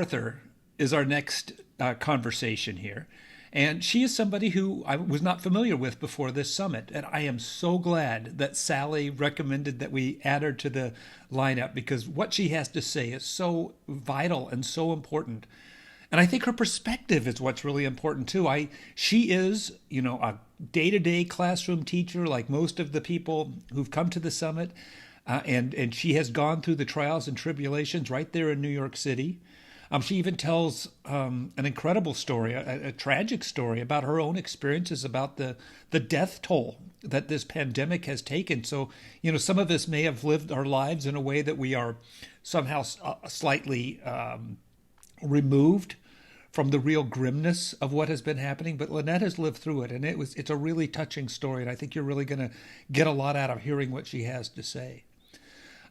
Arthur is our next conversation here. And she is somebody who I was not familiar with before this summit. And I am so glad that Sally recommended that we add her to the lineup because what she has to say is so vital and so important. And I think her perspective is what's really important too. She is, a day-to-day classroom teacher like most of the people who've come to the summit. And she has gone through the trials and tribulations right there in New York City. She even tells an incredible story, a tragic story about her own experiences, about the death toll that this pandemic has taken. So, some of us may have lived our lives in a way that we are somehow slightly removed from the real grimness of what has been happening. But Lynnette has lived through it, and it's a really touching story. And I think you're really going to get a lot out of hearing what she has to say.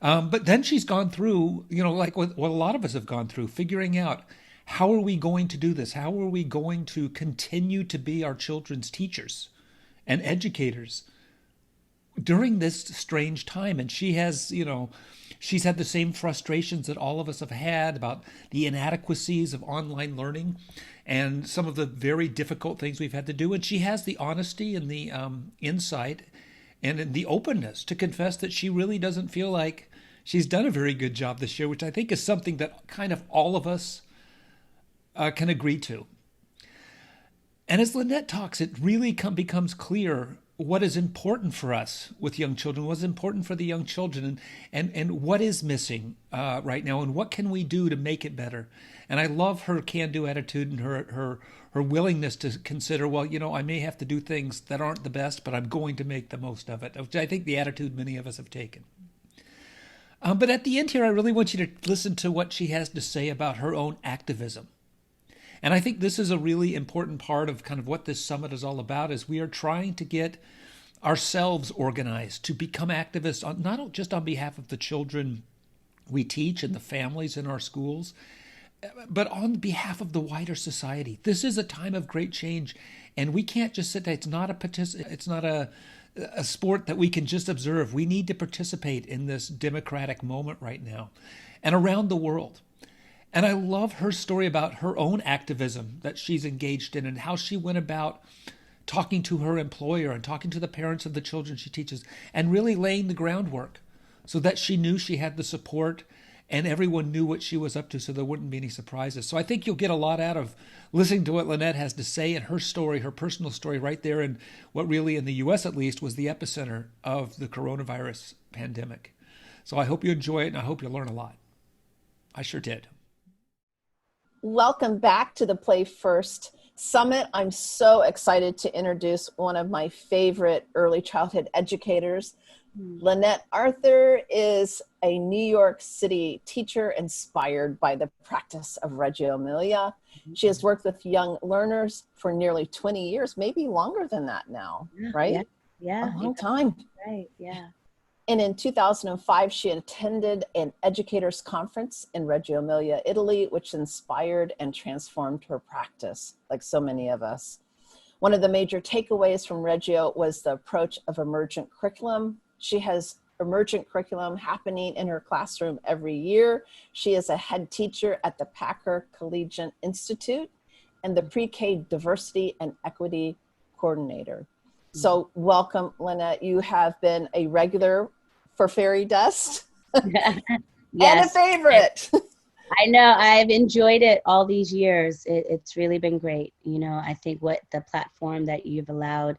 But then she's gone through, like what a lot of us have gone through, figuring out how are we going to do this? How are we going to continue to be our children's teachers and educators during this strange time? And she has, she's had the same frustrations that all of us have had about the inadequacies of online learning and some of the very difficult things we've had to do. And she has the honesty and the insight and the openness to confess that she really doesn't feel like she's done a very good job this year, which I think is something that kind of all of us can agree to. And as Lynnette talks, it really becomes clear what is important for us with young children, what's important for the young children, and what is missing right now, and what can we do to make it better. And I love her can-do attitude and her willingness to consider, well, I may have to do things that aren't the best, but I'm going to make the most of it, which I think the attitude many of us have taken. But at the end here, I really want you to listen to what she has to say about her own activism. And I think this is a really important part of kind of what this summit is all about, is we are trying to get ourselves organized to become activists, not just on behalf of the children we teach and the families in our schools, but on behalf of the wider society. This is a time of great change, and we can't just sit there. It's not a sport that we can just observe. We need to participate in this democratic moment right now and around the world. And I love her story about her own activism that she's engaged in and how she went about talking to her employer and talking to the parents of the children she teaches and really laying the groundwork so that she knew she had the support and everyone knew what she was up to so there wouldn't be any surprises. So I think you'll get a lot out of listening to what Lynnette has to say and her story, her personal story right there in what really in the U.S. at least was the epicenter of the coronavirus pandemic. So I hope you enjoy it and I hope you learn a lot. I sure did. Welcome back to the Play First Summit. I'm so excited to introduce one of my favorite early childhood educators. Lynnette Arthur is a New York City teacher inspired by the practice of Reggio Emilia. She has worked with young learners for nearly 20 years, maybe longer than that now, right? Yeah. A long time. Right, yeah. And in 2005, she attended an educators conference in Reggio Emilia, Italy, which inspired and transformed her practice, like so many of us. One of the major takeaways from Reggio was the approach of emergent curriculum. She has emergent curriculum happening in her classroom every year. She is a head teacher at the Packer Collegiate Institute and the pre-K diversity and equity coordinator. So welcome, Lynnette. You have been a regular for Fairy Dust Yes. and a favorite. I know, I've enjoyed it all these years. It's really been great. I think what the platform that you've allowed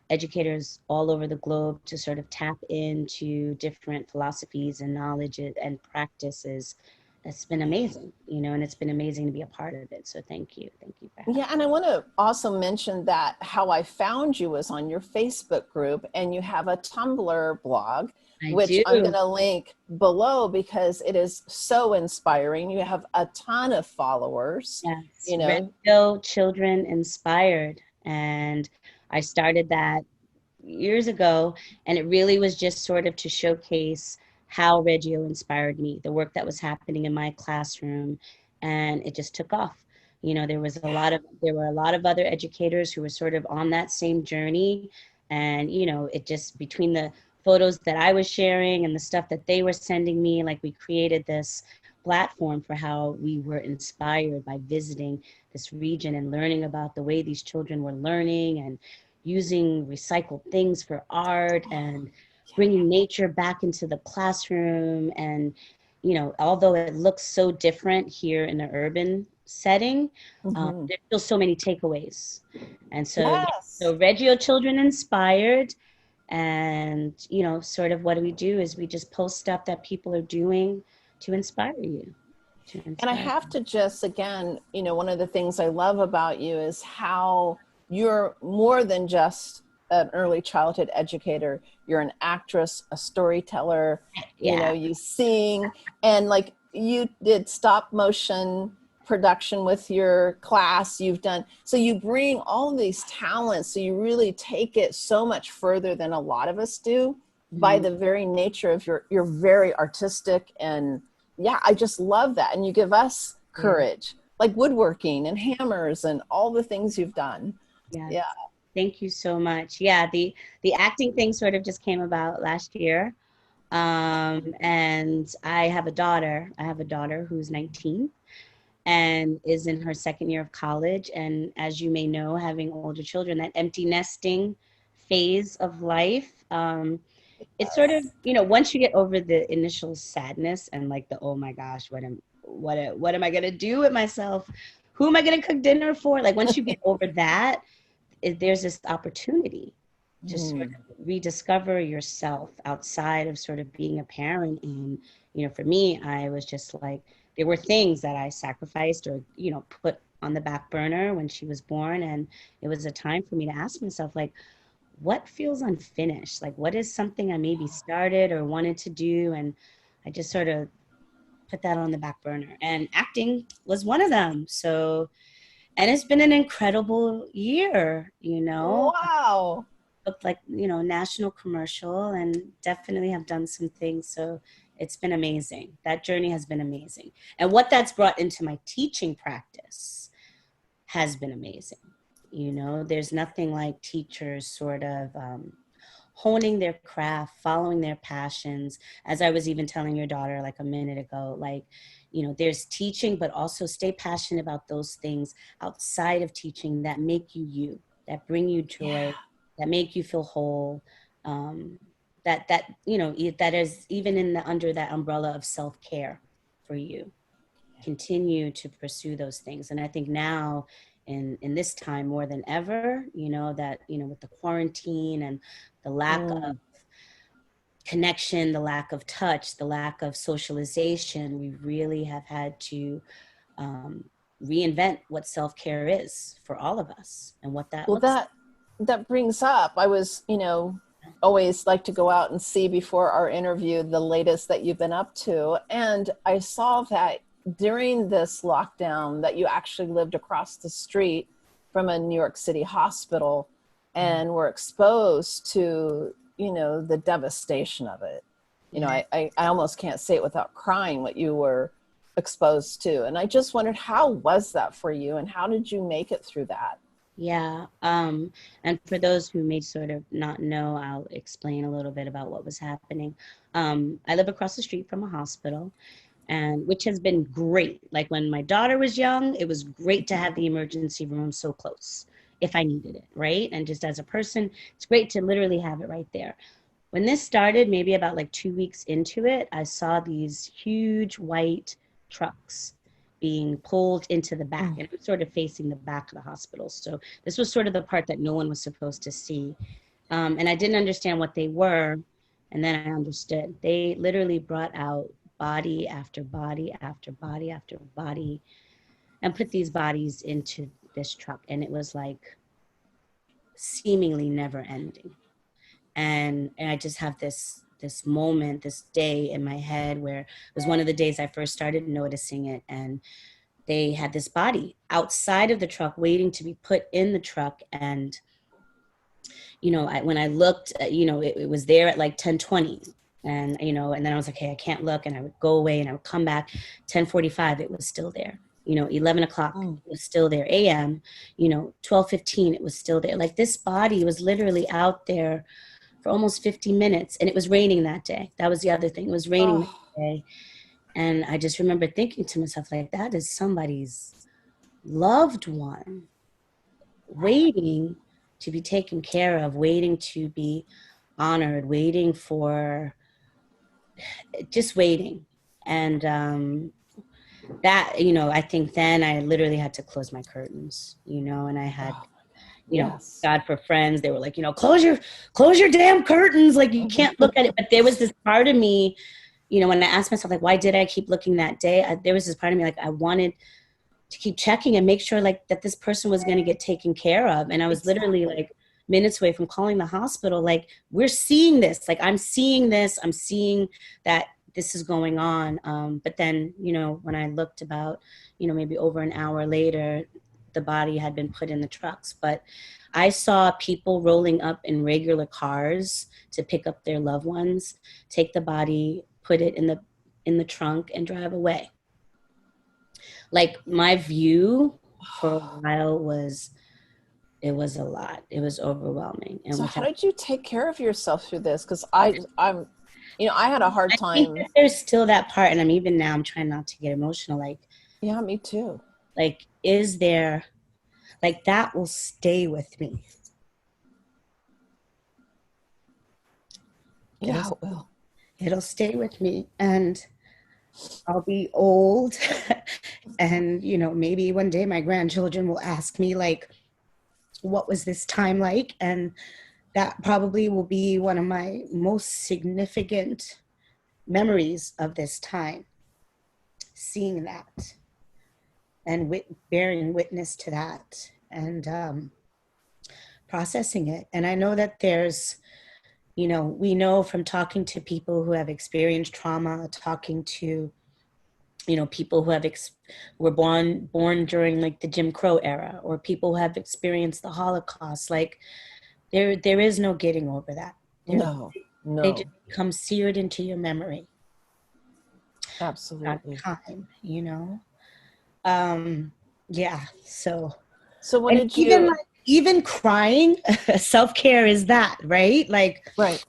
educators all over the globe to sort of tap into different philosophies and knowledge and practices, it's been amazing, and it's been amazing to be a part of it. So thank you. Thank you for having me. Yeah, and I want to also mention that how I found you was on your Facebook group, and you have a Tumblr blog, which I'm going to link below because it is so inspiring. You have a ton of followers. Yes, Reggio Children Inspired. And I started that years ago, and it really was just sort of to showcase how Reggio inspired me, the work that was happening in my classroom, and it just took off. There were a lot of other educators who were sort of on that same journey, and it just, between the photos that I was sharing and the stuff that they were sending me, like we created this platform for how we were inspired by visiting this region and learning about the way these children were learning and using recycled things for art and bringing nature back into the classroom. And, you know, although it looks so different here in the urban setting, Mhm. there's still so many takeaways. And so, yeah, Yes. so Reggio Children Inspired. And, you know, sort of what do we do is we just post stuff that people are doing to inspire you, to And I inspire have you. to just, again, one of the things I love about you is how you're more than just an early childhood educator. You're an actress, a storyteller, Yeah. you sing, and like you did stop motion production with your class. You've done, so you bring all these talents. So you really take it so much further than a lot of us do by Mhm. the very nature of you're very artistic. And yeah, I just love that. And you give us Yeah. courage, like woodworking and hammers and all the things you've done. Yes. Yeah. Thank you so much. Yeah, the acting thing sort of just came about last year. And I have a daughter. I have a daughter who's 19 and is in her second year of college. And as you may know, having older children, that empty nesting phase of life, it's sort of, Yes. you know, once you get over the initial sadness and like the, oh my gosh, what am I gonna do with myself? Who am I gonna cook dinner for? Like once you get over that, there's this opportunity to sort Mm. of rediscover yourself outside of sort of being a parent. And, you know, for me, I was just like, there were things that I sacrificed or, you know, put on the back burner when she was born. And it was a time for me to ask myself, like, what feels unfinished? Like, what is something I maybe started or wanted to do? And I just sort of put that on the back burner. And acting was one of them. So, and it's been an incredible year, you know. Wow. Looked like, you know, national commercial and definitely have done some things. So it's been amazing. That journey has been amazing. And what that's brought into my teaching practice has been amazing. You know, there's nothing like teachers sort of honing their craft, following their passions. As I was even telling your daughter like a minute ago, like, you know, there's teaching, but also stay passionate about those things outside of teaching that make you you, that bring you Yeah. joy, that make you feel whole. Um, that you know that is even in the under that umbrella of self-care for you. Continue to pursue those things. And I think now in this time more than ever, you know, that, you know, with the quarantine and the lack of Mm. connection, the lack of touch, the lack of socialization, we really have had to um, reinvent what self-care is for all of us and what that Well, looks that brings up, I was, always like to go out and see before our interview the latest that you've been up to. And I saw that during this lockdown that you actually lived across the street from a New York City hospital like. and were exposed to, the devastation of it. Yeah. I almost can't say it without crying what you were exposed to. And I just wondered, how was that for you and how did you make it through that? Yeah. And for those who may sort of not know, I'll explain a little bit about what was happening. I live across the street from a hospital, and which has been great. Like when my daughter was young, it was great to have the emergency room so close if I needed it, right? And just as a person, it's great to literally have it right there. When this started, maybe about like 2 weeks into it, I saw these huge white trucks being pulled into the back, Mm. and it was sort of facing the back of the hospital. So this was sort of the part that no one was supposed to see. And I didn't understand what they were. And then I understood. They literally brought out body after body after body after body and put these bodies into this truck. And it was like seemingly never ending. And I just have this moment, this day in my head where it was one of the days I first started noticing it. And they had this body outside of the truck waiting to be put in the truck. And you know, when I looked, you know, it was there at like 10:20. And, you know, and then I was like, hey, I can't look. And I would go away and I would come back 10:45. It was still there. You know, 11 o'clock, Mm. it was still there. AM, you know, 12:15, it was still there. Like this body was literally out there for almost 50 minutes. And it was raining that day. That was the other thing. It was raining that Oh, day. And I just remember thinking to myself, like, that is somebody's loved one waiting to be taken care of, waiting to be honored, waiting for, just waiting. And that, I think then I literally had to close my curtains, and I had, Oh, you know, yes. God, for friends, they were like, close your damn curtains. Like, you can't look at it. But there was this part of me, when I asked myself, like, why did I keep looking that day? There was this part of me, like, I wanted to keep checking and make sure, like, that this person was going to get taken care of. And I was literally like minutes away from calling the hospital. Like, we're seeing this, like, I'm seeing this, I'm seeing that this is going on. But then, when I looked about, maybe over an hour later, the body had been put in the trucks. But I saw people rolling up in regular cars to pick up their loved ones, take the body, put it in the trunk, and drive away. Like, my view for a while was, it was a lot. It was overwhelming. And So how did you take care of yourself through this? Because I'm, I had a hard I think time. that there's still that part, and I'm trying not to get emotional. Like, Yeah, me too. Is there, like, that will stay with me. Yeah, it will. It'll stay with me, and I'll be old. And, maybe one day my grandchildren will ask me, like, what was this time like? And that probably will be one of my most significant memories of this time, seeing that and bearing witness to that, and processing it. And I know that there's, we know from talking to people who have experienced trauma, talking to, people who have were born during, like, the Jim Crow era, or people who have experienced the Holocaust. Like, there is no getting over that. No, They no, just become seared into your memory. absolutely. Time, yeah. So What and did you? even crying, self-care is that, right? Like, Right.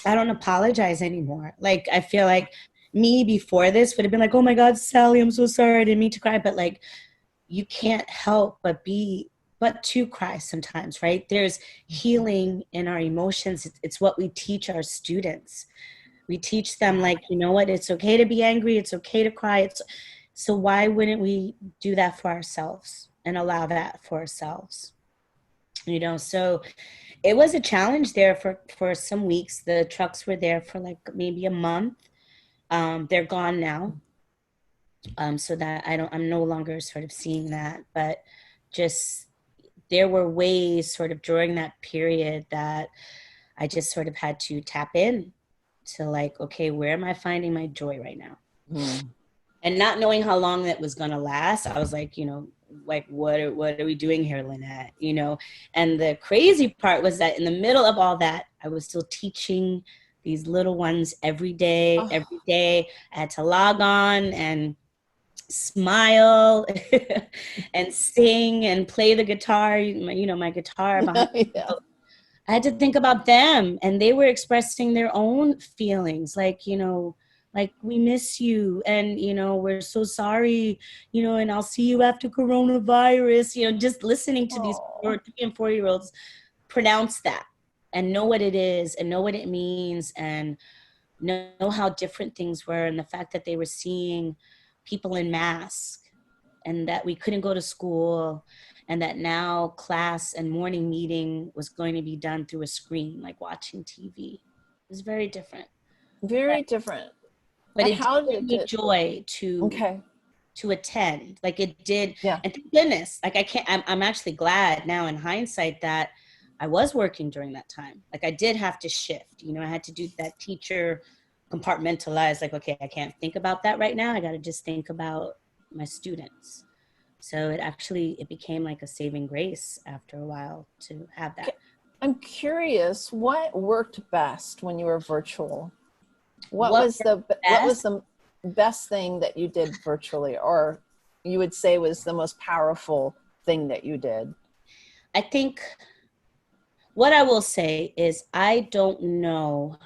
I don't apologize anymore. Like, I feel like me before this would have been like, oh my God, Sally, I'm so sorry, I didn't mean to cry. But, like, you can't help but to cry sometimes, right? There's healing in our emotions. It's what we teach our students. We teach them, like, you know what, it's okay to be angry, it's okay to cry. So why wouldn't we do that for ourselves and allow that for ourselves? So it was a challenge there for some weeks. The trucks were there for, like, maybe a month. They're gone now. So that I'm no longer sort of seeing that, but just, there were ways sort of during that period that I just sort of had to tap in to, like, okay, where am I finding my joy right now? And not knowing how long that was going to last, I was like, like, what are we doing here, Lynnette? And the crazy part was that in the middle of all that, I was still teaching these little ones every day. Every day I had to log on and smile and sing and play the guitar, my guitar behind. Yeah. I had to think about them, and they were expressing their own feelings, like, like, we miss you, and, we're so sorry, and I'll see you after coronavirus, just listening to these 3 and 4-year-olds pronounce that and know what it is and know what it means and know how different things were, and the fact that they were seeing people in masks, and that we couldn't go to school, and that now class and morning meeting was going to be done through a screen, like watching TV. It was very different. Very different. But And it how did give did me it? joy Okay. to attend. Like, it did. Yeah. And thank goodness, like, I'm actually glad now in hindsight that I was working during that time. Like, I did have to shift, I had to do that teacher compartmentalize, like, okay, I can't think about that right now. I got to just think about my students. So it became like a saving grace after a while to have that. I'm curious, what worked best when you were virtual? What was the best thing that you did virtually, or you would say was the most powerful thing that you did? I think what I will say is, I don't know,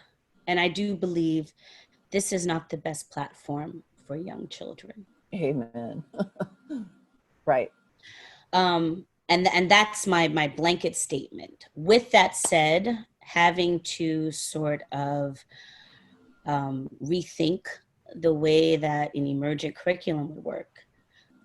and I do believe this is not the best platform for young children. Amen. Right. And that's my blanket statement. With that said, having to sort of rethink the way that an emergent curriculum would work,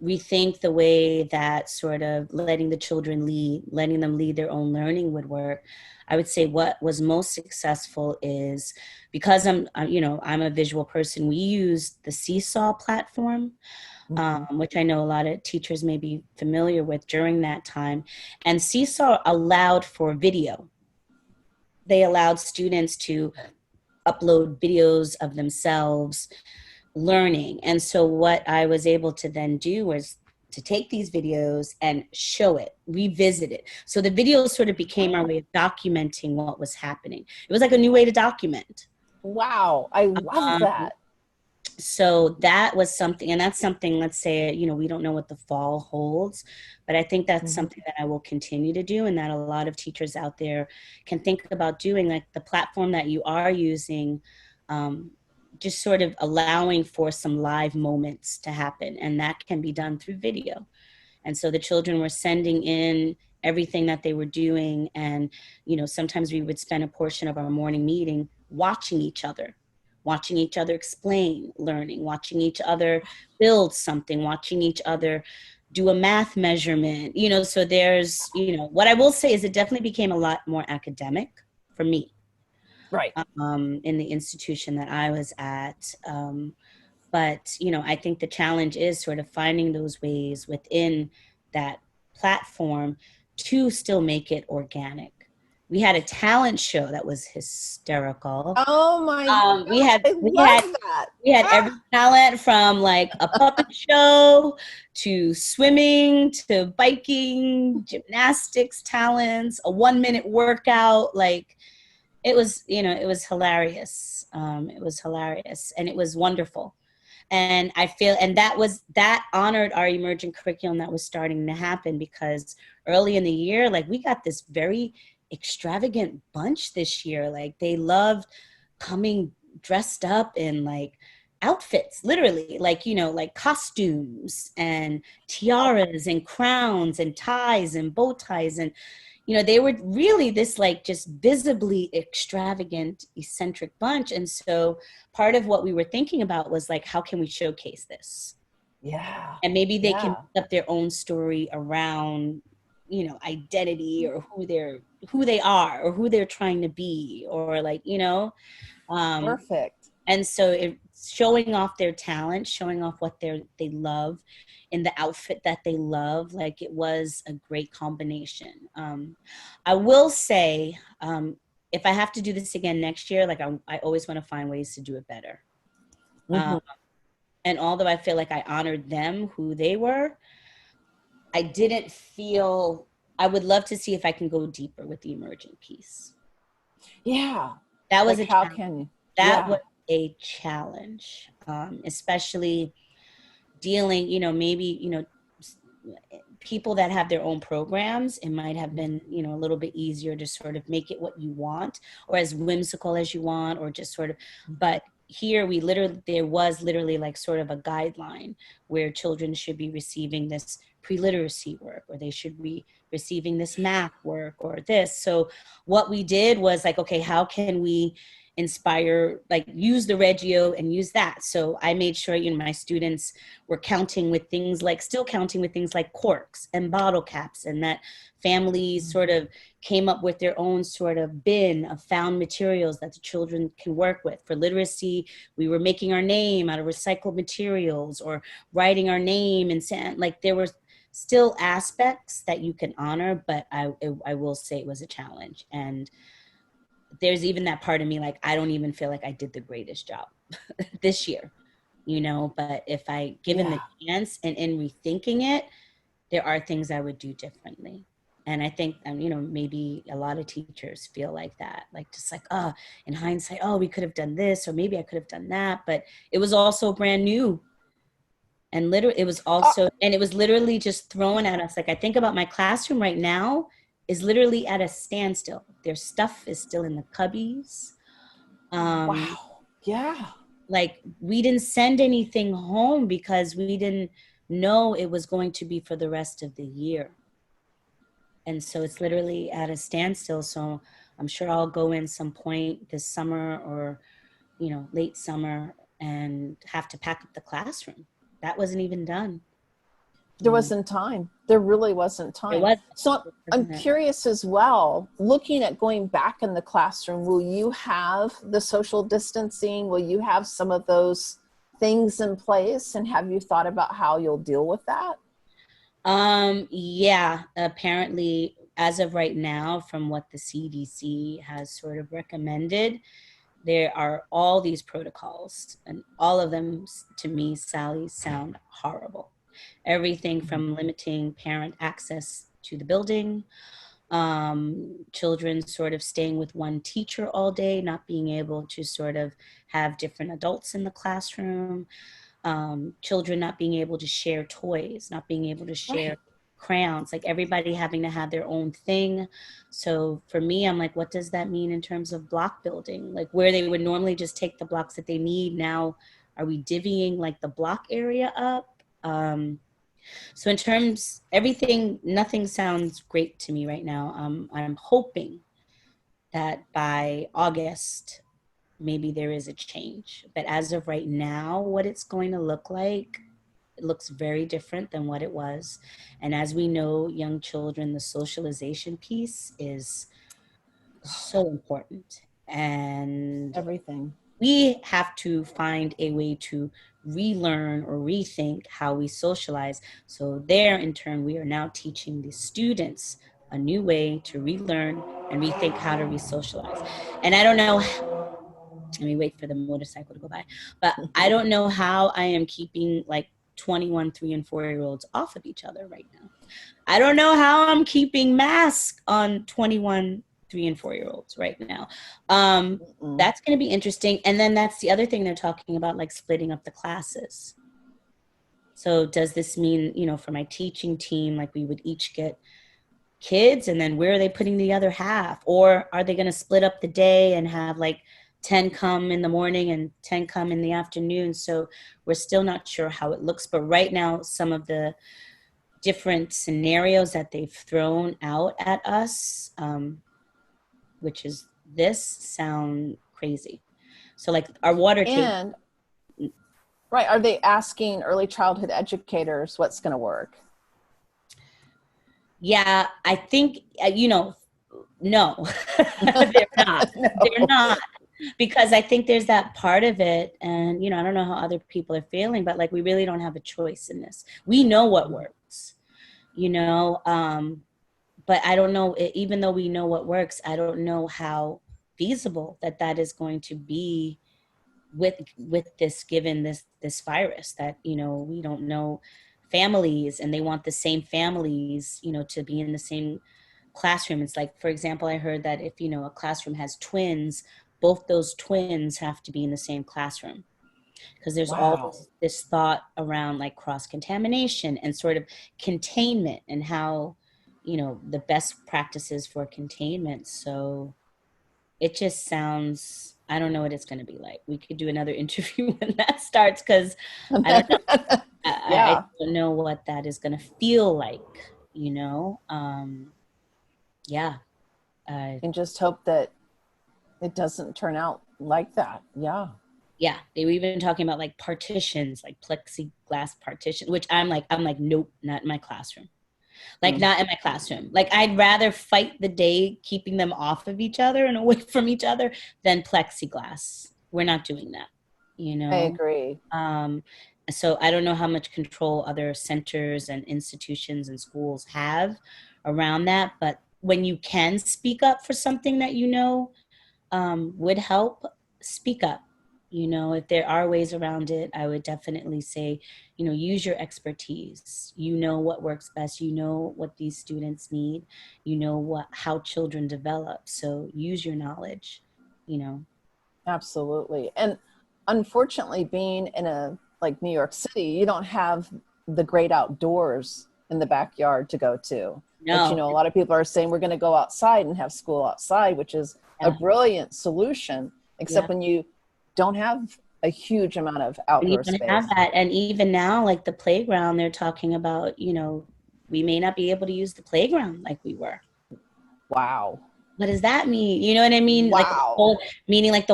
rethink the way that sort of letting the children lead, letting them lead their own learning would work. I would say what was most successful is, because I'm a visual person, we use the Seesaw platform, which I know a lot of teachers may be familiar with during that time. And Seesaw allowed for video. They allowed students to upload videos of themselves learning. And so what I was able to then do was to take these videos and show it, revisit it. So the videos sort of became our way of documenting what was happening. It was like a new way to document. Wow. I love that. So that was something, and that's something, let's say, we don't know what the fall holds, but I think that's something that I will continue to do, and that a lot of teachers out there can think about doing, like the platform that you are using, just sort of allowing for some live moments to happen. And that can be done through video. And so the children were sending in everything that they were doing. And, sometimes we would spend a portion of our morning meeting watching each other explain learning, watching each other build something, watching each other do a math measurement, so there's, what I will say is it definitely became a lot more academic for me. Right. In the institution that I was at. But, I think the challenge is sort of finding those ways within that platform to still make it organic. We had a talent show that was hysterical. Oh my God. We had that. every talent from like a puppet show to swimming to biking, gymnastics talents, a 1-minute workout. Like it was hilarious. It was hilarious and it was wonderful. And I feel, and that honored our emergent curriculum that was starting to happen, because early in the year, like we got this very extravagant bunch this year. Like they loved coming dressed up in like outfits, literally, like, like costumes and tiaras and crowns and ties and bow ties. And, they were really this like just visibly extravagant, eccentric bunch. And so part of what we were thinking about was like, how can we showcase this? Yeah. And maybe they can make up their own story around, identity or who they are or who they're trying to be, or like, Perfect. and so showing off their talent, showing off what they love in the outfit that they love, like it was a great combination. I will say, if I have to do this again next year, like I always want to find ways to do it better. And although I feel like I honored them, who they were, I didn't feel, I would love to see if I can go deeper with the emergent piece. Yeah. That was like a how challenge. can you? That was a challenge, especially dealing, maybe, people that have their own programs, it might have been, a little bit easier to sort of make it what you want or as whimsical as you want, or just sort of, but here there was literally like sort of a guideline where children should be receiving this pre-literacy work, or they should be receiving this math work or this. So what we did was like, okay, how can we inspire, like use the Reggio and use that? So I made sure, my students were still counting with things like corks and bottle caps, and that families sort of came up with their own sort of bin of found materials that the children can work with. For literacy, we were making our name out of recycled materials or writing our name and sand. Like there were still aspects that you can honor, but I will say it was a challenge. And there's even that part of me, like, I don't even feel like I did the greatest job this year, but if I given the chance and in rethinking it, there are things I would do differently. And I think, maybe a lot of teachers feel like that, like, just like, in hindsight, we could have done this, or maybe I could have done that, but it was also brand new. And literally, it was also, and it was literally just thrown at us. Like, I think about my classroom right now is literally at a standstill. Their stuff is still in the cubbies. Wow. Yeah. like we didn't send anything home because we didn't know it was going to be for the rest of the year. And so it's literally at a standstill. So I'm sure I'll go in some point this summer or, you know, late summer and have to pack up the classroom. That wasn't even done. There wasn't time. There really wasn't It time. was. So I'm curious as well, looking at going back in the classroom, will you have the social distancing? Will you have some of those things in place? And have you thought about how you'll deal with that? Yeah, apparently, as of right now, from what the CDC has sort of recommended, there are all these protocols, and all of them, to me, Sally, sound horrible. Everything from limiting parent access to the building, children sort of staying with one teacher all day, not being able to sort of have different adults in the classroom, children not being able to share toys, not being able to share Right. crayons, like everybody having to have their own thing. So for me, I'm like, what does that mean in terms of block building? Like where they would normally just take the blocks that they need, now are we divvying like the block area up? So in terms, everything, nothing sounds great to me right now. I'm hoping that by August, maybe there is a change. But as of right now, what it's going to look like, it looks very different than what it was. And as we know, young children, the socialization piece is so important. And Everything. we have to find a way to relearn or rethink how we socialize. So there, in turn, we are now teaching the students a new way to relearn and rethink how to re-socialize. And I don't know, let me wait for the motorcycle to go by, but I don't know how I am keeping like 21, 3 and 4-year-olds off of each other right now. I don't know how I'm keeping masks on 21, 3 and 4-year-olds right now. That's going to be interesting. And then that's the other thing they're talking about, like splitting up the classes. So does this mean, you know, for my teaching team, like we would each get kids, and then where are they putting the other half? Or are they going to split up the day and have like 10 come in the morning and 10 come in the afternoon? So we're still not sure how it looks. But right now, some of the different scenarios that they've thrown out at us, which is this, sound crazy. So like our water table. And right, are they asking early childhood educators what's going to work? Yeah, I think, you know, no, they're not. No. They're not. Because I think there's that part of it. And, you know, I don't know how other people are feeling, but like we really don't have a choice in this. We know what works, you know, but I don't know, even though we know what works, I don't know how feasible that is going to be with this, given this virus that, you know, we don't know families, and they want the same families, you know, to be in the same classroom. It's like, for example, I heard that if, you know, a classroom has twins, both those twins have to be in the same classroom, because there's all this thought around like cross-contamination and sort of containment, and how, you know, the best practices for containment. So it just sounds, I don't know what it's going to be like. We could do another interview when that starts, because I don't know. I don't know what that is going to feel like, you know? Yeah. And just hope that it doesn't turn out like that. Yeah. Yeah. They were even talking about like partitions, like plexiglass partition, which I'm like, nope, not in my classroom. Like not in my classroom. Like I'd rather fight the day keeping them off of each other and away from each other than plexiglass. We're not doing that, you know? I agree. So I don't know how much control other centers and institutions and schools have around that, but when you can speak up for something that you know would help, speak up. You know, if there are ways around it, I would definitely say, you know, use your expertise. You know what works best. You know what these students need. You know how children develop. So use your knowledge, you know. Absolutely. And unfortunately, being in a like New York City, you don't have the great outdoors in the backyard to go to. No. But, you know, a lot of people are saying we're going to go outside and have school outside, which is a brilliant solution, except when you don't have a huge amount of And you outdoor can space. have that. And even now, like the playground, they're talking about, we may not be able to use the playground like we were. Wow. What does that mean? You know what I mean? Like Wow. meaning like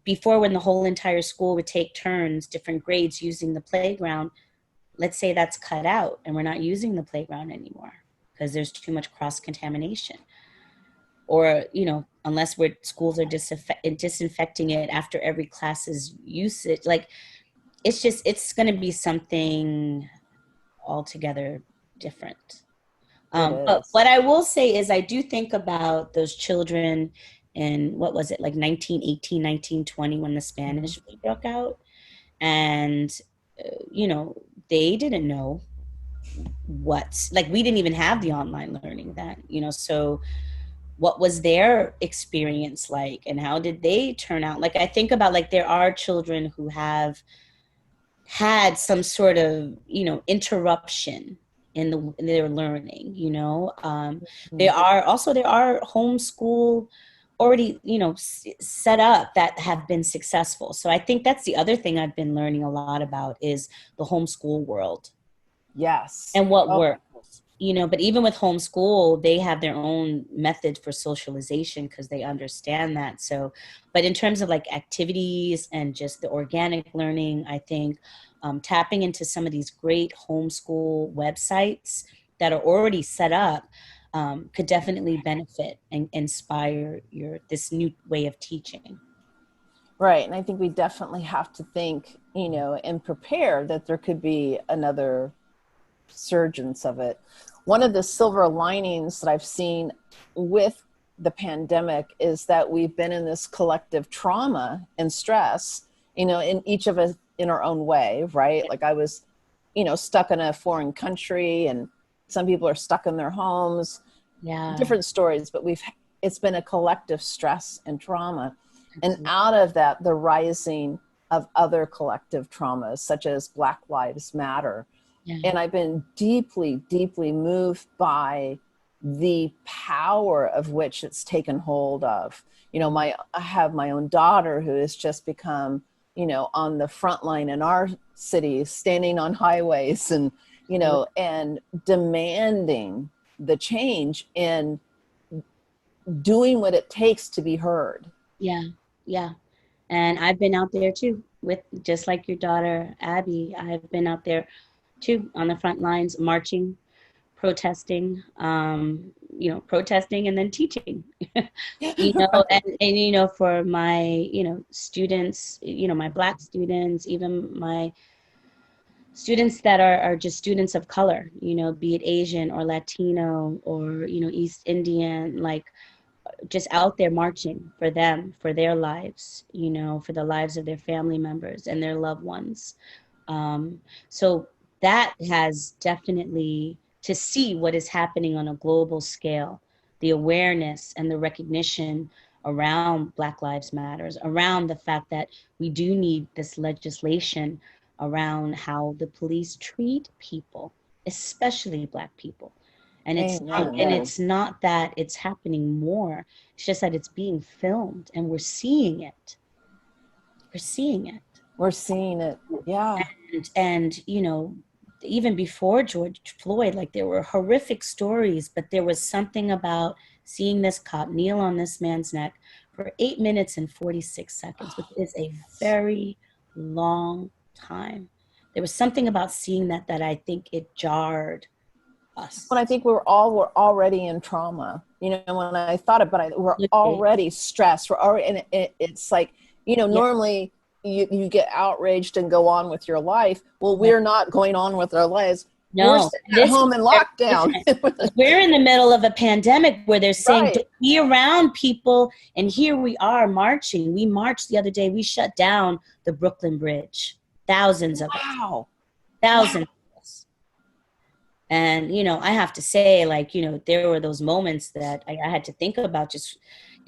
before, when the whole entire school would take turns, different grades using the playground, let's say that's cut out and we're not using the playground anymore because there's too much cross contamination. Or, unless schools are disinfecting it after every class's usage. Like, it's going to be something altogether different. It But is. what I will say is I do think about those children in, what was it, like 1918, 1920, when the Spanish flu broke out. And, they didn't know we didn't even have the online learning then, so what was their experience like and how did they turn out? Like, I think about, like, there are children who have had some sort of, interruption in their learning, there are homeschool already, set up that have been successful. So I think that's the other thing I've been learning a lot about is the homeschool world. Yes. And what Oh, works, but even with homeschool, they have their own method for socialization because they understand that. So, but in terms of like activities and just the organic learning, I think tapping into some of these great homeschool websites that are already set up could definitely benefit and inspire this new way of teaching. right. And I think we definitely have to think, and prepare that there could be another surgence of it. One of the silver linings that I've seen with the pandemic is that we've been in this collective trauma and stress, in each of us in our own way, right? Like I was, stuck in a foreign country, and some people are stuck in their homes. Yeah. Different stories, but it's been a collective stress and trauma. And out of that, the rising of other collective traumas, such as Black Lives Matter. Yeah. And I've been deeply, deeply moved by the power of which it's taken hold of. I have my own daughter who has just become, on the front line in our city, standing on highways and, and demanding the change in doing what it takes to be heard. Yeah. Yeah. And I've been out there too, with just like your daughter, Abby. I've been out there too on the front lines, marching, protesting, protesting and then teaching, and for my, students, my Black students, even my students that are just students of color, be it Asian or Latino or, East Indian, like just out there marching for them, for their lives, for the lives of their family members and their loved ones. So that has definitely, to see what is happening on a global scale, the awareness and the recognition around Black Lives Matters, around the fact that we do need this legislation around how the police treat people, especially Black people. And it's not that it's happening more. It's just that it's being filmed and we're seeing it. We're seeing it. We're seeing it. Yeah. And even before George Floyd, like there were horrific stories, but there was something about seeing this cop kneel on this man's neck for 8 minutes and 46 seconds, which is a very long time. There was something about seeing that I think it jarred us. But I think we're already in trauma. When I thought about it, we're already stressed. We're already, and it's like, normally you get outraged and go on with your life. Well, we're not going on with our lives. No, we're sitting at home in lockdown. We're in the middle of a pandemic where they're saying don't be around people, and here we are marching. We marched the other day. We shut down the Brooklyn Bridge. Thousands of us. Thousands of us. And I have to say, like, there were those moments that I had to think about. Just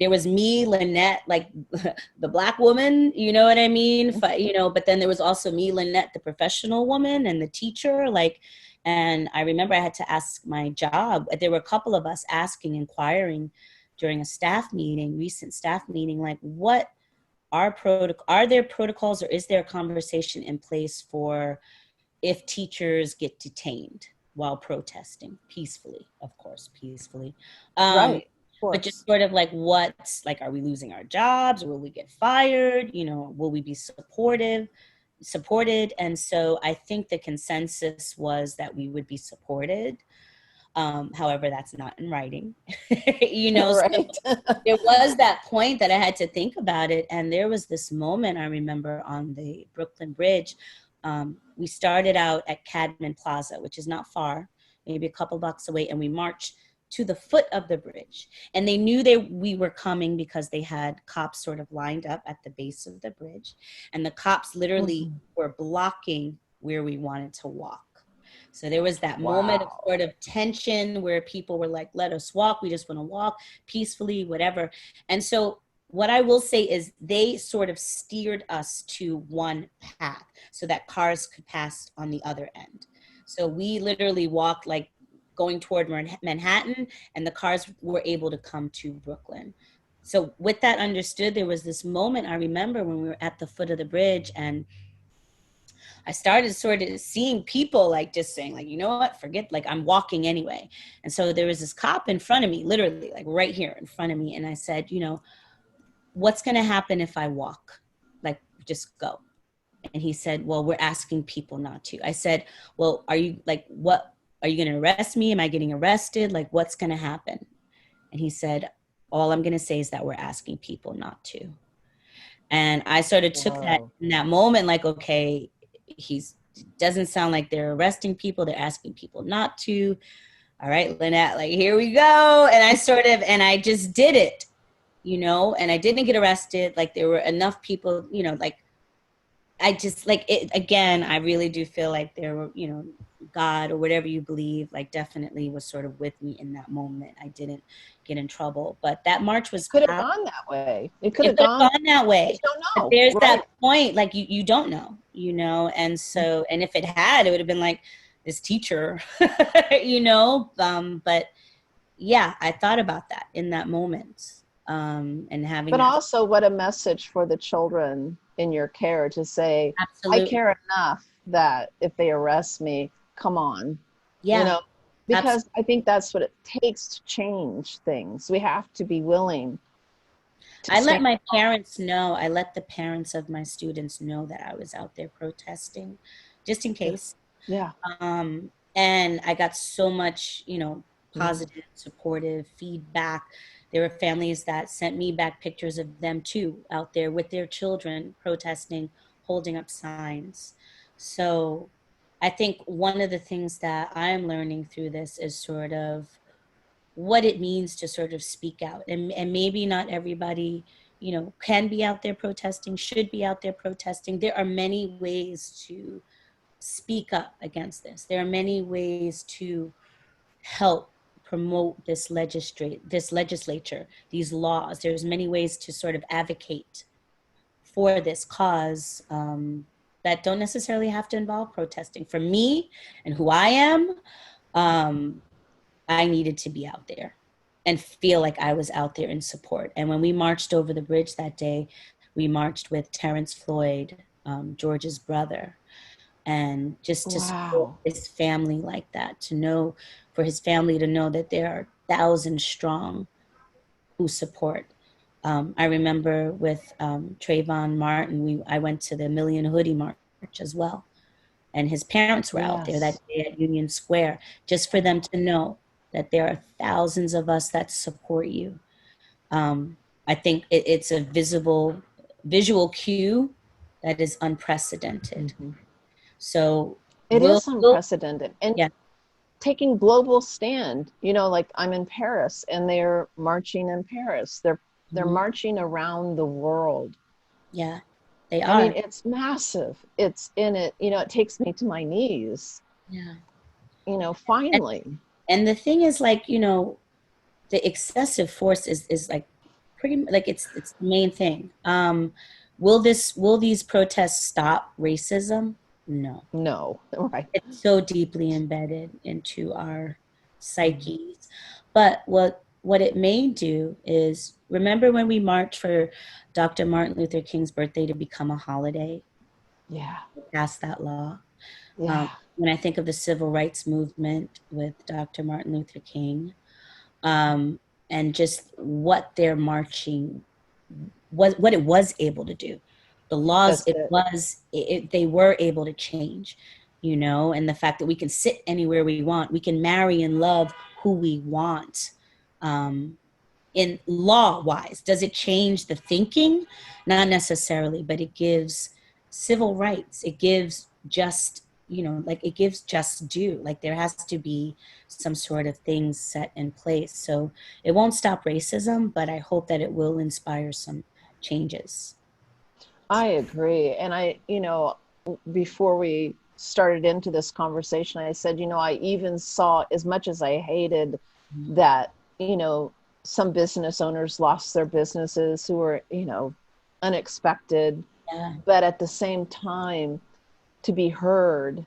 there was me, Lynnette, like the Black woman, you know what I mean? But then there was also me, Lynnette, the professional woman and the teacher, like. And I remember I had to ask my job. There were a couple of us inquiring during a recent staff meeting, like, what are there protocols, or is there a conversation in place for if teachers get detained while protesting peacefully, of course, peacefully. Right. Of But just course. sort of like, what's like, are we losing our jobs? Or will we get fired? You know, will we be supported? And so I think the consensus was that we would be supported. However, that's not in writing, you know, Right. so there was that point that I had to think about it. And there was this moment I remember on the Brooklyn Bridge. We started out at Cadman Plaza, which is not far, maybe a couple blocks away, and we marched to the foot of the bridge. And they knew we were coming because they had cops sort of lined up at the base of the bridge. And the cops literally were blocking where we wanted to walk. So there was that moment of Wow. sort of tension where people were like, let us walk. We just want to walk peacefully, whatever. And so what I will say is they sort of steered us to one path so that cars could pass on the other end. So we literally walked like going toward Manhattan, and the cars were able to come to Brooklyn. So with that understood, there was this moment I remember when we were at the foot of the bridge, and I started sort of seeing people like just saying like, you know what, forget, like I'm walking anyway. And so there was this cop in front of me, literally like right here in front of me. And I said, you know, what's going to happen if I walk? Like, just go. And he said, well, we're asking people not to. I said, well, are you like, what, are you going to arrest me? Am I getting arrested? Like, what's going to happen? And he said, all I'm going to say is that we're asking people not to. And I sort of took that Whoa. in that moment, like, okay, he's doesn't sound like they're arresting people. They're asking people not to. All right, Lynnette, like, here we go. And I sort of, and I just did it, you know, and I didn't get arrested. Like there were enough people, you know, like I just like it again, I really do feel like there were, you know, God or whatever you believe, like definitely was sort of with me in that moment. I didn't get in trouble, but that march was Could have powerful. gone that way. It could It have could have gone. gone that way. You don't But know. there's Right. that point, like you don't know, you know, and so, and if it had, it would have been like this teacher, you know, but yeah, I thought about that in that moment, and having But that. also, what a message for the children in your care to say, I Absolutely. care enough that if they arrest me, come on, you Yeah, know, because I think that's what it takes to change things. We have to be willing to I let stand. my parents know, I let the parents of my students know that I was out there protesting, just in Yeah. case. Yeah. And I got so much, you know, Mm. positive, supportive feedback. There were families that sent me back pictures of them too, out there with their children protesting, holding up signs. So I think one of the things that I'm learning through this is sort of what it means to sort of speak out. And maybe not everybody, you know, can be out there protesting, should be out there protesting. There are many ways to speak up against this. There are many ways to help promote this legislature, these laws. There's many ways to sort of advocate for this cause, that don't necessarily have to involve protesting. For me and who I am, um, I needed to be out there and feel like I was out there in support. And when we marched over the bridge that day, we marched with Terrence Floyd, George's brother, and just to support Wow. his family like that, to know, for his family to know that there are thousands strong who support. I remember with Trayvon Martin, I went to the Million Hoodie March as well. And his parents were out there that Yes. day at Union Square, just for them to know that there are thousands of us that support you. Um, I think it's a visual cue that is unprecedented. Hmm. So It is unprecedented. And yeah, taking global stand, you know, like I'm in Paris and they're marching in Paris. They're mhm, marching around the world. yeah, they I mean, are. it's massive. It's in it, you know, it takes me to my knees, Yeah, you know, and finally. and the thing is, like, you know, the excessive force is like pretty like it's the main thing. Will these protests stop racism? No. No, right. It's so deeply embedded into our Mhm. psyches. But what what it may do is, remember when we marched for Dr. Martin Luther King's birthday to become a holiday? Yeah. Passed that law. Yeah. When I think of the civil rights movement with Dr. Martin Luther King, and just what they're marching, what it was able to do, the laws That's it. they were able to change, you know, and the fact that we can sit anywhere we want, we can marry and love who we want. In law wise, does it change the thinking? Not necessarily, but it gives civil rights. It gives just, you know, like it gives just due. Like there has to be some sort of things set in place. So it won't stop racism, but I hope that it will inspire some changes. I agree. And before we started into this conversation, I said, I even saw, as much as I hated that, some business owners lost their businesses who were, unexpected, Yeah. but at the same time, to be heard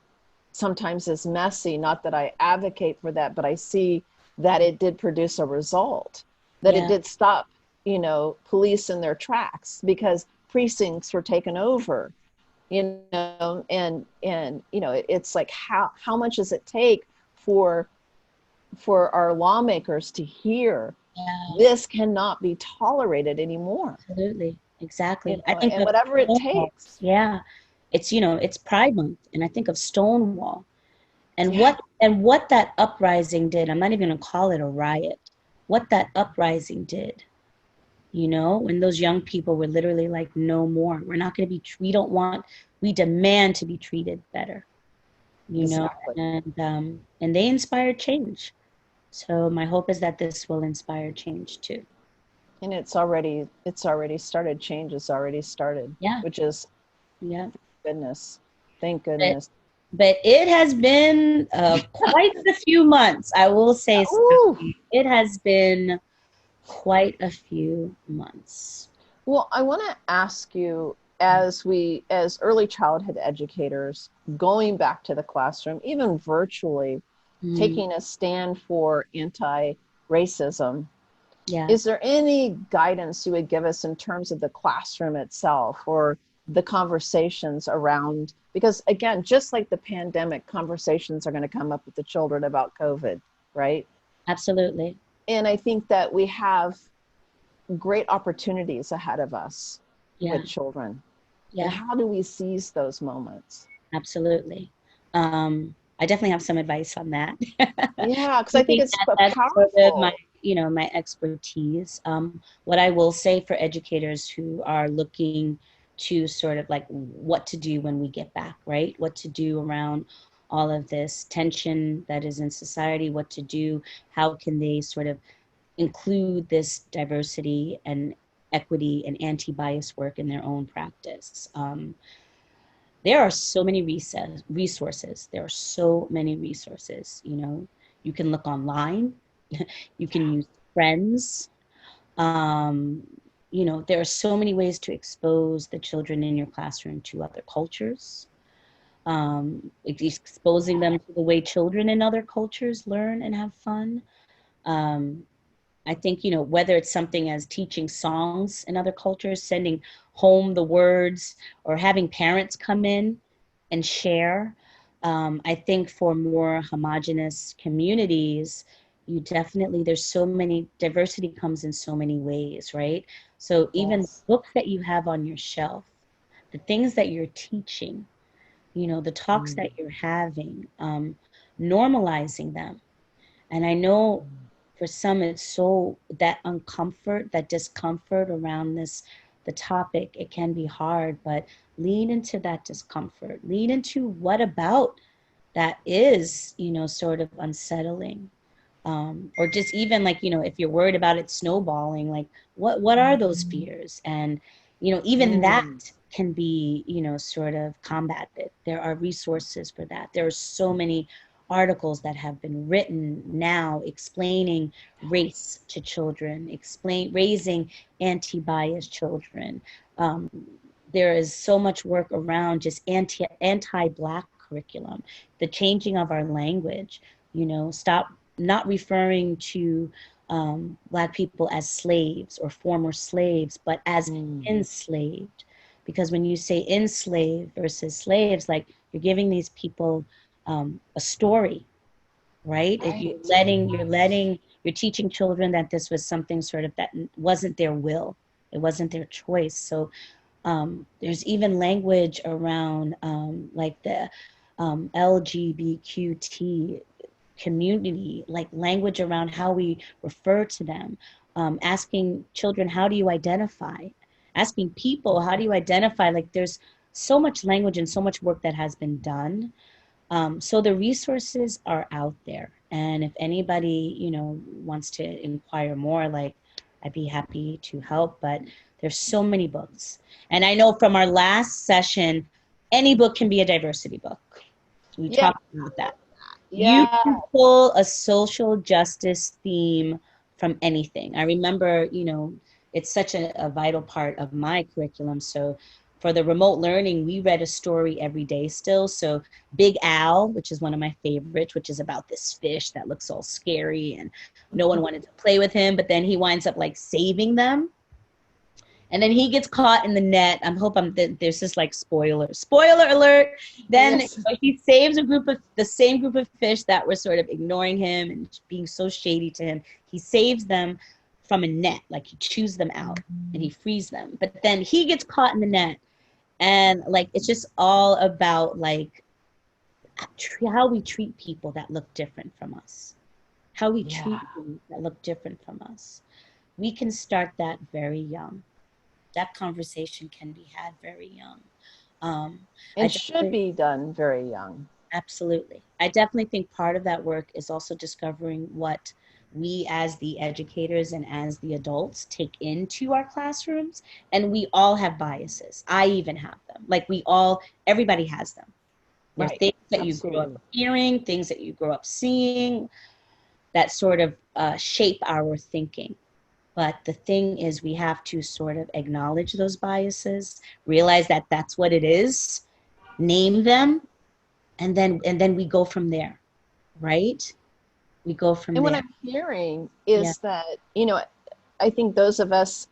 sometimes is messy. Not that I advocate for that, but I see that it did produce a result, that it Yeah. did stop, police in their tracks, because precincts were taken over, it's like, how much does it take for our lawmakers to hear Yeah. this cannot be tolerated anymore? Absolutely. Exactly. I think And of whatever it Stonewall. takes. Yeah. It's, you know, it's Pride Month, and I think of Stonewall and Yeah. what that uprising did. I'm not even going to call it a riot. What that uprising did, you know, when those young people were literally like, no more. We're not going to be, we demand to be treated better, you know, Exactly. and they inspired change. So my hope is that this will inspire change too. And it's already started. Change has already started, Yeah. which is Yeah. goodness. Thank But, goodness. but it has been quite a few months. I will say, Ooh. Stephanie, it has been quite a few months. Well, I want to ask you, as early childhood educators, going back to the classroom, even virtually, Mm, taking a stand for anti-racism, yeah, is there any guidance you would give us in terms of the classroom itself, or the conversations around? Because again, just like the pandemic, conversations are going to come up with the children about COVID, right? absolutely. And I think that we have great opportunities ahead of us Yeah, with children. And yeah, how do we seize those moments? absolutely. I definitely have some advice on that. Yeah, because I I think think it's that that's sort of my, powerful. you know, my expertise. What I will say for educators who are looking to sort of like what to do when we get back, right? What to do around all of this tension that is in society, what to do, how can they sort of include this diversity and equity and anti-bias work in their own practice. There are so many resources. There are so many resources. You know, you can look online. You can use friends. Um, you know, there are so many ways to expose the children in your classroom to other cultures. Exposing them to the way children in other cultures learn and have fun. Um, I think, you know, whether it's something as teaching songs in other cultures, sending home the words, or having parents come in and share. I think for more homogenous communities, you definitely, there's so many, diversity comes in so many ways, right? So even the Yes. books that you have on your shelf, the things that you're teaching, you know, the talks Mm. that you're having, normalizing them. And I know for some it's so, that uncomfort, that discomfort around the topic, it can be hard, but lean into that discomfort. Lean into what about that is, you know, sort of unsettling. Or just even like, you know, if you're worried about it snowballing, like what are those fears? And, you know, even that Mm. can be, you know, sort of combated. There are resources for that. There are so many articles that have been written now explaining race to children, explain raising anti-bias children. Um, there is so much work around just anti-black curriculum, the changing of our language, you know, stop not referring to Black people as slaves or former slaves, but as enslaved. Because when you say enslaved versus slaves, like you're giving these people a story, right? If you're teaching children that this was something sort of that wasn't their will, it wasn't their choice. So there's even language around like the LGBTQ community, like language around how we refer to them, asking children, how do you identify? Asking people, how do you identify? Like there's so much language and so much work that has been done. So the resources are out there. And if anybody, wants to inquire more, like I'd be happy to help, but there's so many books. And I know from our last session, any book can be a diversity book. We talked about that. You can pull a social justice theme from anything. I remember, it's such a vital part of my curriculum. So for the remote learning, we read a story every day still. So Big Al, which is one of my favorites, which is about this fish that looks all scary and no one wanted to play with him, but then he winds up like saving them. And then he gets caught in the net. There's this like spoiler alert. Then he saves the same group of fish that were sort of ignoring him and being so shady to him. He saves them from a net, like he chews them out and he frees them. But then he gets caught in the net, and like it's just all about like how we treat people that look different from us, how we treat people that look different from us. We can start that very young. That conversation can be had very young. It should be done very young. Absolutely. I definitely think part of that work is also discovering what we as the educators and as the adults take into our classrooms. And we all have biases. I even have them. Like everybody has them. There's things that you grow up hearing, things that you grow up seeing that sort of shape our thinking. But the thing is, we have to sort of acknowledge those biases, realize that that's what it is, name them, and then we go from there, right? We go from there. And what I'm hearing is that, I think those of us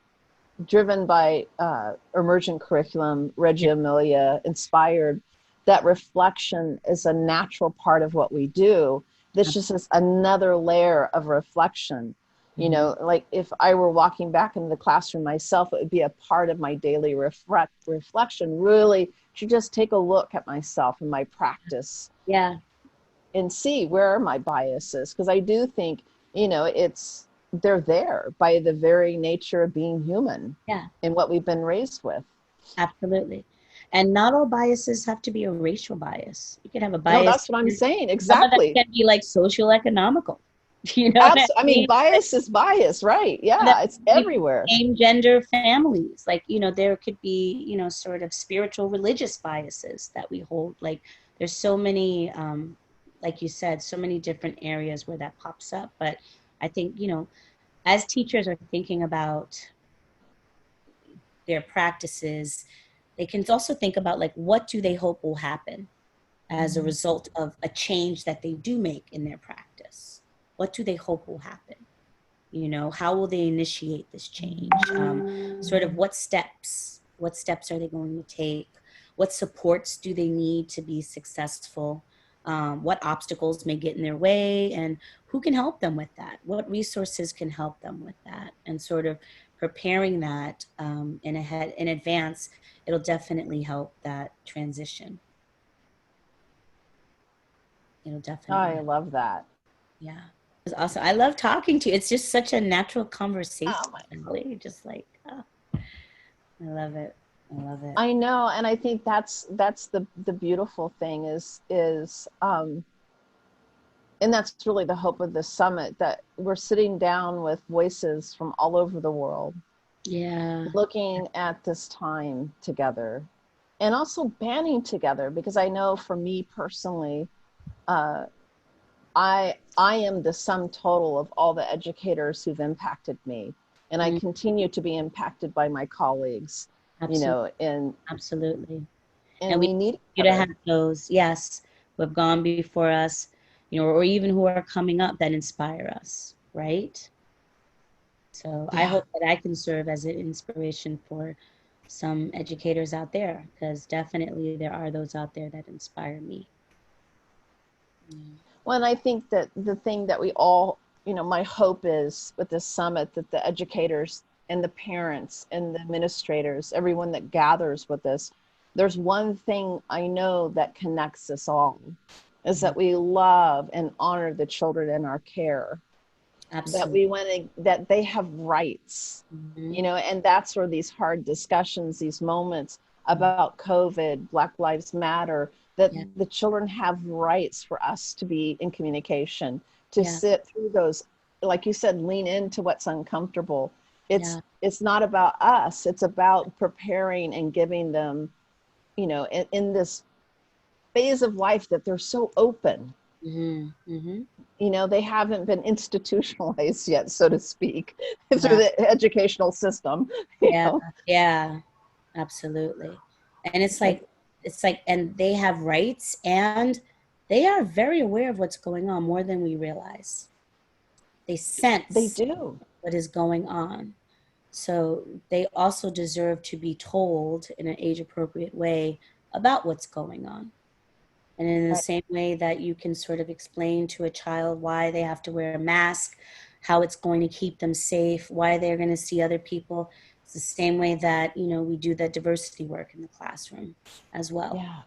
driven by emergent curriculum, Reggio Emilia, inspired, that reflection is a natural part of what we do. This just is another layer of reflection. Like if I were walking back into the classroom myself, it would be a part of my daily reflection, really, to just take a look at myself and my practice. Yeah. And see where are my biases. Because I do think, they're there by the very nature of being human. Yeah. And what we've been raised with. Absolutely. And not all biases have to be a racial bias. You can have a bias. No, that's what I'm saying. Exactly. It can be like social-economical. Bias is bias, right? Yeah, it's everywhere. Same gender families, like there could be sort of spiritual religious biases that we hold. Like there's so many, like you said, so many different areas where that pops up. But I think as teachers are thinking about their practices, they can also think about like what do they hope will happen as a result of a change that they do make in their practice. What do they hope will happen? How will they initiate this change? Sort of what steps are they going to take? What supports do they need to be successful? What obstacles may get in their way, and who can help them with that? What resources can help them with that? And sort of preparing that in advance, it'll definitely help that transition. It'll definitely. I love that. Yeah. It's awesome. I love talking to you. It's just such a natural conversation. Really. Just like, I love it. I love it. I know. And I think that's the beautiful thing is, and that's really the hope of the summit, that we're sitting down with voices from all over the world. Yeah. Looking at this time together and also banding together, because I know for me personally, I am the sum total of all the educators who've impacted me, and I continue to be impacted by my colleagues. Absolutely. Absolutely. And we need you to have those, yes, who have gone before us, or even who are coming up that inspire us, right? So I Yeah. hope that I can serve as an inspiration for some educators out there, because definitely there are those out there that inspire me. Yeah. Well, and I think that the thing that we all, my hope is with this summit that the educators and the parents and the administrators, everyone that gathers with us, there's one thing I know that connects us all is that we love and honor the children in our care, that Absolutely. we want to, that they have rights, Mm-hmm. and that's where these hard discussions, these moments about COVID, Black Lives Matter, that Yeah. the children have rights for us to be in communication, to Yeah. sit through those, like you said, lean into what's uncomfortable. Yeah. It's not about us. It's about preparing and giving them, in this phase of life that they're so open. Mm-hmm. Mm-hmm. They haven't been institutionalized yet, so to speak, through Right. the educational system. you Yeah. know Yeah. Absolutely. And like it's like, and they have rights, and they are very aware of what's going on more than we realize. They they sense do. what is going on. So they also deserve to be told in an age appropriate way about what's going on. And in the Right. same way that you can sort of explain to a child why they have to wear a mask, how it's going to keep them safe, why they're going to see other people, it's the same way that, we do that diversity work in the classroom as well. Yeah.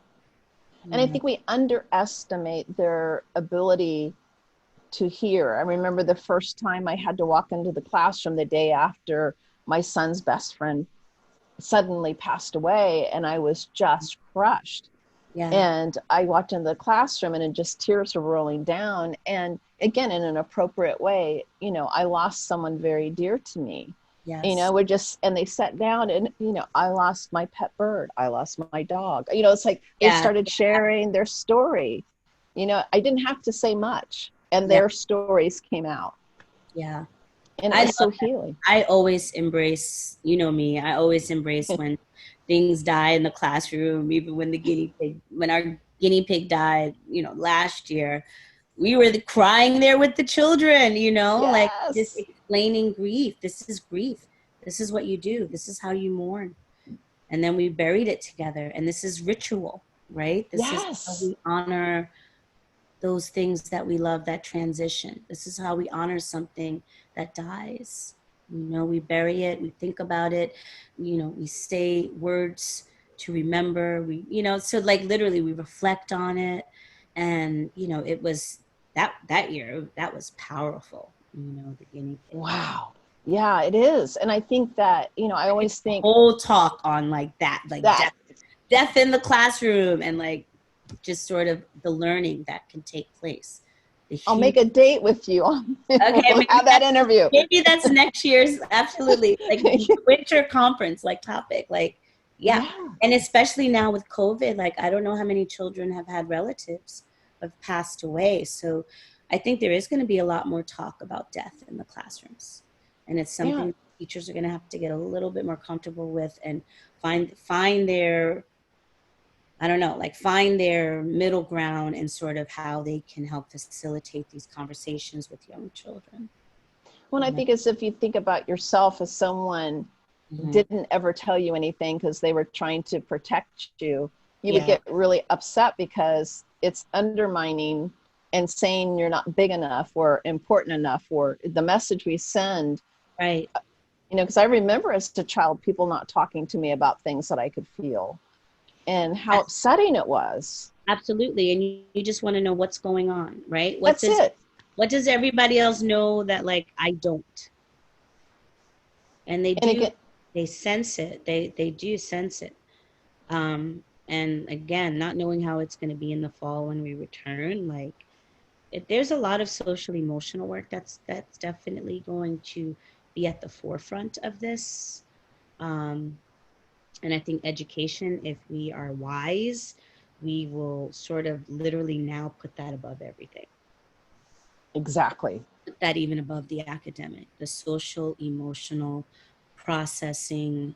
And I Yeah. think we underestimate their ability to hear. I remember the first time I had to walk into the classroom the day after my son's best friend suddenly passed away, and I was just crushed. Yeah. And I walked into the classroom and just tears were rolling down. And again, in an appropriate way, I lost someone very dear to me. Yes. And they sat down and, I lost my pet bird. I lost my dog. It's like they Yeah. started sharing their story. I didn't have to say much, and Yeah. their stories came out. Yeah. And it I was love so that. healing. I always embrace, me, I always embrace when things die in the classroom, even when when our guinea pig died, last year, we were crying there with the children, like just Yes. explaining grief. This is grief. This is what you do. This is how you mourn. And then we buried it together. And this is ritual, right? This is how Yes. we honor those things that we love that transition. This is how we honor something that dies. We bury it, we think about it, we say words to remember. So like literally we reflect on it. And, it was that year, that was powerful, the guinea pig. Wow. Yeah, it is. And I think that, I It's always a think whole talk on like that, like that death in the classroom, and like just sort of the learning that can take place. The I'll human. make a date with you. Okay, We'll have that interview. maybe that's next year's, absolutely, like winter conference, like topic, like yeah. Yeah. And especially now with COVID, like I don't know how many children have had relatives have passed away. So I think there is going to be a lot more talk about death in the classrooms, and it's Yeah. something teachers are going to have to get a little bit more comfortable with, and find their, I don't know, like find their middle ground and sort of how they can help facilitate these conversations with young children. Well, I Yeah. think as if you think about yourself as someone Mm-hmm. didn't ever tell you anything because they were trying to protect you, you would Yeah. get really upset because it's undermining and saying you're not big enough or important enough, or the message we send, Right. because I remember as a child, people not talking to me about things that I could feel and how upsetting it was. Absolutely. And you just want to know what's going on, right? That's it. What does everybody else know that like I don't? And they And do, again, they sense it. They do sense it. And again, not knowing how it's going to be in the fall when we return, like there's a lot of social emotional work that's definitely going to be at the forefront of this. Um, and I think education, if we are wise, we will sort of literally now put that above everything. exactly. Put that even above the academic, the social, emotional processing,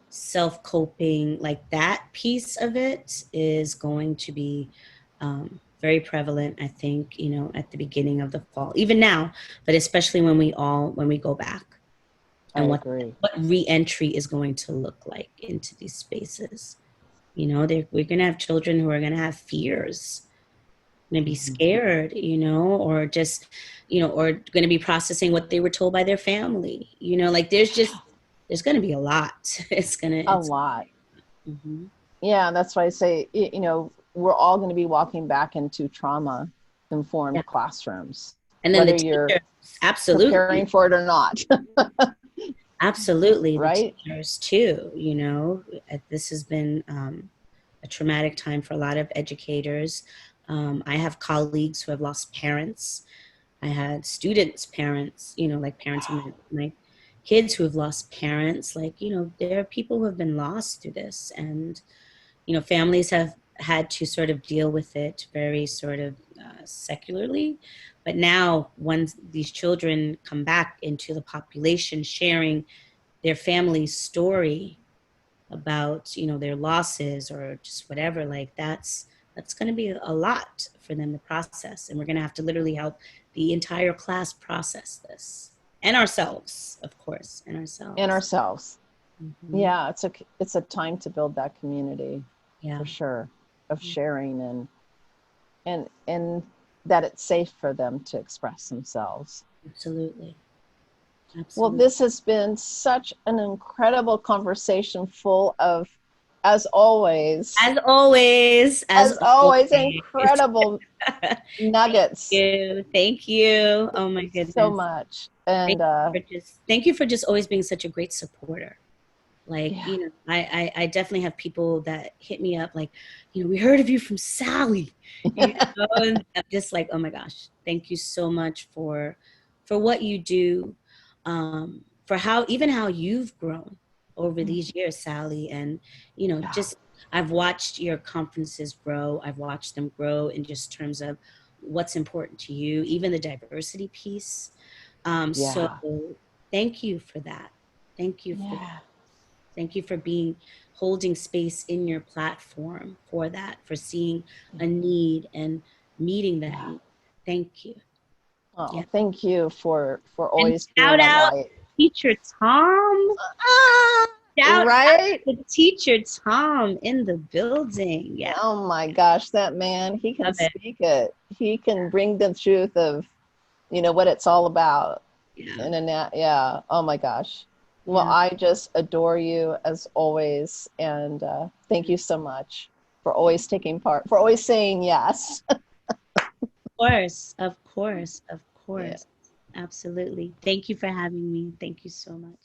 self-coping, like that piece of it is going to be very prevalent, I think, at the beginning of the fall, even now, but especially when we go back. I and agree. what re-entry is going to look like into these spaces. You know, we're going to have children who are going to have fears, going to be scared, you know, or just, you know, or going to be processing what they were told by their family. You know, like there's going to be a lot. A lot. Mm-hmm. Yeah, that's why I say, you know, we're all going to be walking back into trauma-informed classrooms, And then whether the you're teachers, absolutely. preparing for it or not. Absolutely. Right? The teachers too, you know, this has been a traumatic time for a lot of educators. I have colleagues who have lost parents. I had students' parents, you know, like parents of my kids who have lost parents. Like, you know, there are people who have been lost through this. And, you know, families have had to sort of deal with it very sort of secularly. But now, once these children come back into the population sharing their family's story about, you know, their losses or just whatever, like that's going to be a lot for them to process, and we're going to have to literally help the entire class process this, and ourselves, of course, and And ourselves. ourselves. Mm-hmm. Yeah, it's a time to build that community, Yeah, for sure, of sharing and that it's safe for them to express themselves. absolutely. Well, Absolutely. this has been such an incredible conversation, full of, as always, As always, incredible nuggets. Thank you. Oh my So goodness. much. And Thank you for just always being such a great supporter. Like, yeah, you know, I definitely have people that hit me up like, you know, we heard of you from Sally, you know, and I'm just like, oh my gosh, thank you so much for what you do, for how you've grown over these years, Sally. And, you know, just, I've watched your conferences grow. I've watched them grow in just terms of what's important to you, even the diversity piece. So yeah, thank you for that. Thank you for yeah. Thank you for holding space in your platform for that, for seeing a need and meeting that Yeah. need. Thank you. Oh, Yeah. thank you for And always being shout a out light. teacher Tom. Ah, Shout out right? to teacher Tom in the building. Yeah. Oh my gosh, that man, he can Love it. speak it. He can bring the truth of, you know, what it's all about. Yeah. Yeah. Oh my gosh. Well, Yeah. I just adore you as always. And thank you so much for always taking part, for always saying yes. Of course. Of course. Of Yeah. course. Absolutely. Thank you for having me. Thank you so much.